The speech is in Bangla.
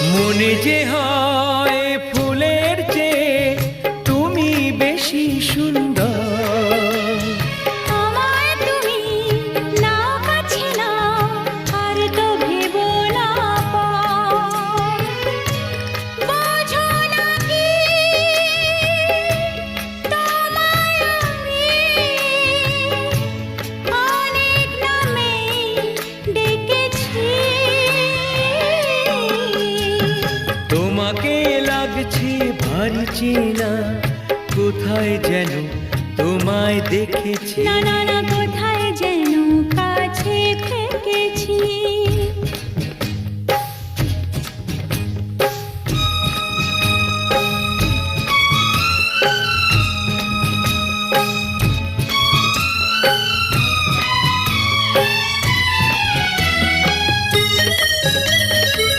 মনে যে হয় ফুলের চেয়ে তুমি বেশি সুন্দর। আমায় তুমি নাও কাছে নাও, আর তো ভেবো না পর। বোঝো না কি তোমায় আমি অনেক নামেই ডেকেছি। তোমাকে লাগছে ভারী চেনা, কোথায় যেন তোমায় দেখেছি। না না না, কোথায় যেন কাছে থেকেছি।